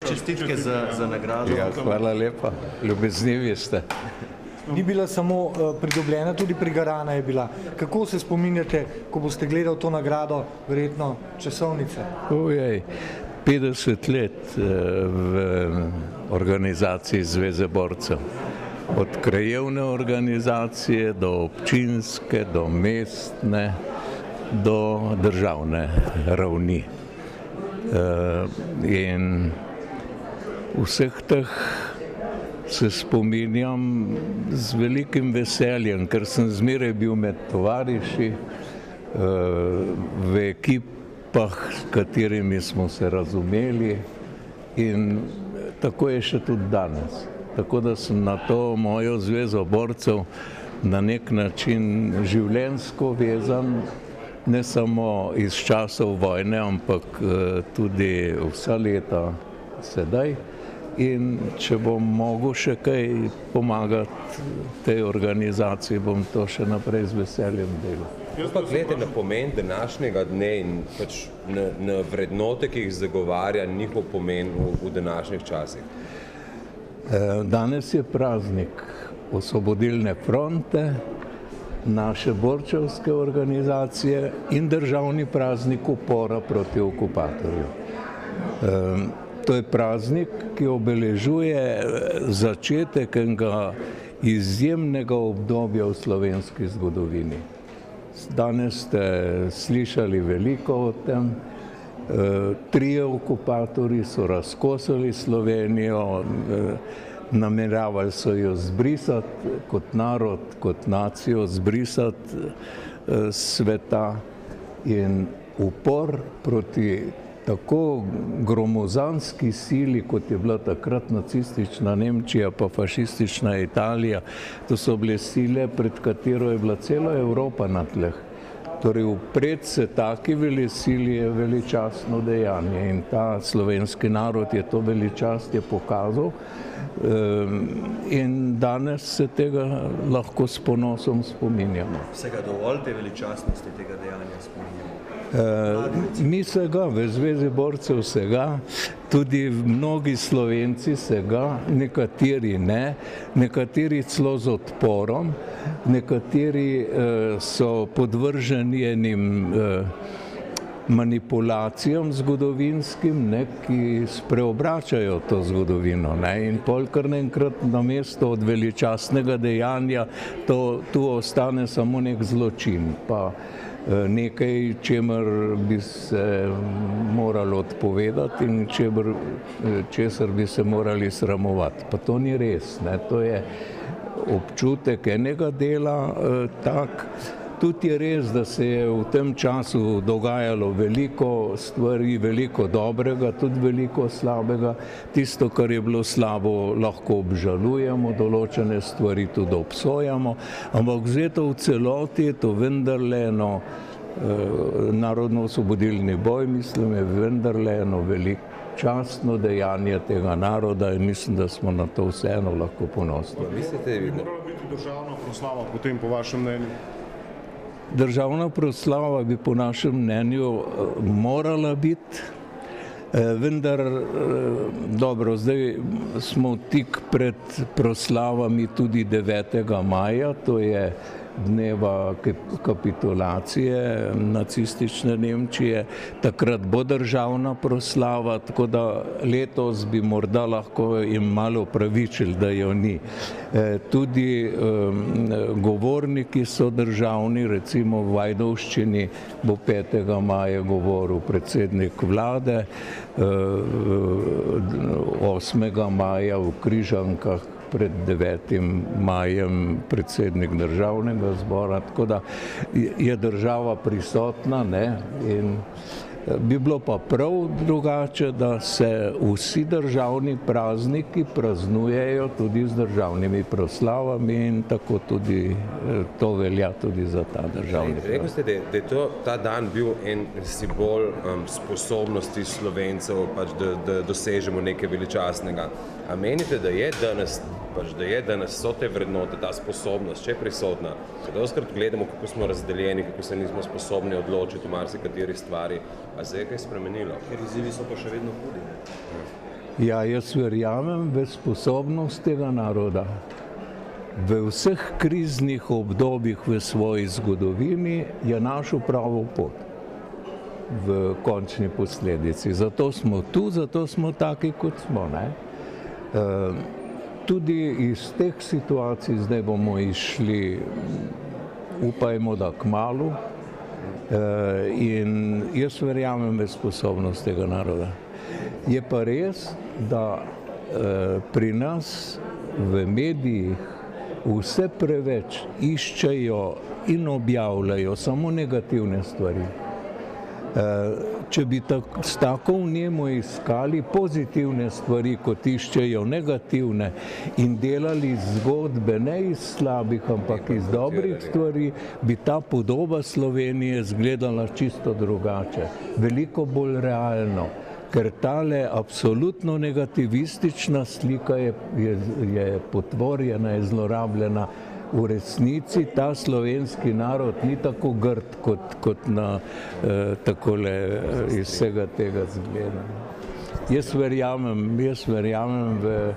Čestitke za nagrado. Ja, hvala lepa, ljubeznivi ste. Ni bila samo pridobljena, tudi prigarana je bila. Kako se spominjate, ko boste gledali to nagrado, verjetno časovnice? Ojej, 50 let v organizaciji Zveze borcev. Od krajevne organizacije do občinske, do mestne, do državne ravni. In vseh teh se spominjam z velikim veseljem, ker sem zmeraj bil med tovariši, v ekipah, s katerimi smo se razumeli, in tako je še tudi danes. Tako da sem na to mojo zvezo borcev na nek način življenjsko vezan, ne samo iz časov vojne, ampak tudi vsa leta sedaj. In če bom mogel še kaj pomagati tej organizaciji, bom to še naprej z veseljem delal. Pa gledajte na pomen današnjega dne in pač na vrednote, ki jih zagovarja njihov pomen v današnjih časih. Danes je praznik Osvobodilne fronte, naše borčevske organizacije in državni praznik upora proti okupatorju. To je praznik, ki obeležuje začetek enega izjemnega obdobja v slovenski zgodovini. Danes ste slišali veliko o tem. Trije okupatorji so razkosali Slovenijo, nameravali so jo zbrisati kot narod, kot nacijo, zbrisati sveta, in upor proti tako gromozanski sili, kot je bila takrat nacistična Nemčija pa fašistična Italija, to so bile sile, pred katero je bila cela Evropa na tleh. Torej, upret se taki velesili je veličastno dejanje in ta slovenski narod je to veličastje pokazal, in danes se tega lahko s ponosom spominjamo. Vsega dovolj te veličastnosti tega dejanja spominjamo? Mi se ga, v Zvezi borcev se ga, tudi mnogi Slovenci se ga, nekateri ne, nekateri celo z odporom, nekateri so podvrženi enim manipulacijam zgodovinskim, ki spreobračajo to zgodovino. In pol kar naenkrat namesto od veličastnega dejanja tu ostane samo nek zločin, pa nekaj, čemer bi se morali odpovedati in česar bi se morali sramovati. Pa to ni res, to je občutek enega dela tak. Tudi je res, da se je v tem času dogajalo veliko stvari, veliko dobrega, tudi veliko slabega. Tisto, kar je bilo slabo, lahko obžalujemo, določene stvari tudi obsojamo, ampak vzeto v celoti je to vendarle eno narodno-osvobodilni boj, mislim, je vendarle eno veličastno dejanje tega naroda in mislim, da smo na to vseeno lahko ponosni. Morala biti državna proslava potem po vašem mnenju? Državna proslava bi po našem mnenju morala biti, vendar dobro, zdaj smo tik pred proslavami tudi 9. maja, to je dneva kapitulacije nacistične Nemčije. Takrat bo državna proslava, tako da letos bi morda lahko jim malo opravičili, da jo ni. Tudi govorniki so državni, recimo v Ajdovščini bo 5. maja govoril predsednik vlade, 8. maja v Križankah pred 9. majem predsednik državnega zbora, tako da je država prisotna, in bi bilo pa prav drugače, da se vsi državni prazniki praznujejo tudi z državnimi proslavami in tako tudi to velja tudi za ta državni praznik. Rekli ste, da je ta dan bil en simbol sposobnosti Slovencev, da dosežemo nekaj veličastnega. A menite, da je danes so te vrednote, ta sposobnost, če je prisotna? Dostikrat gledamo, kako smo razdeljeni, kako se nismo sposobni odločiti v marsikateri stvari. A zdaj je kaj spremenilo? Ker izzivi so pa še vedno hudi. Ja, jaz verjamem v sposobnost tega naroda. V vseh kriznih obdobjih v svoji zgodovini je našel pravo pot v končni posledici. Zato smo tu, zato smo taki, kot smo. Ne? Tudi iz teh situacij zdaj bomo išli, upajmo, da kmalu, in jaz verjamem v sposobnost tega naroda. Je pa res, da pri nas v medijih vse preveč iščejo in objavljajo samo negativne stvari. Če bi s tako vnemo iskali pozitivne stvari, kot iščejo negativne, in delali zgodbe ne iz slabih, ampak iz dobrih stvari, bi ta podoba Slovenije izgledala čisto drugače, veliko bolj realno. Ker tale absolutno negativistična slika je potvorjena, je zlorabljena. V resnici ta slovenski narod ni tako grd, kot na takole iz vsega tega zgleda. Jaz verjamem v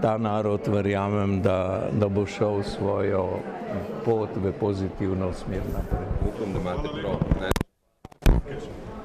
ta narod, verjamem, da bo šel svojo pot v pozitivno smer naprej. Upam, da imate prav.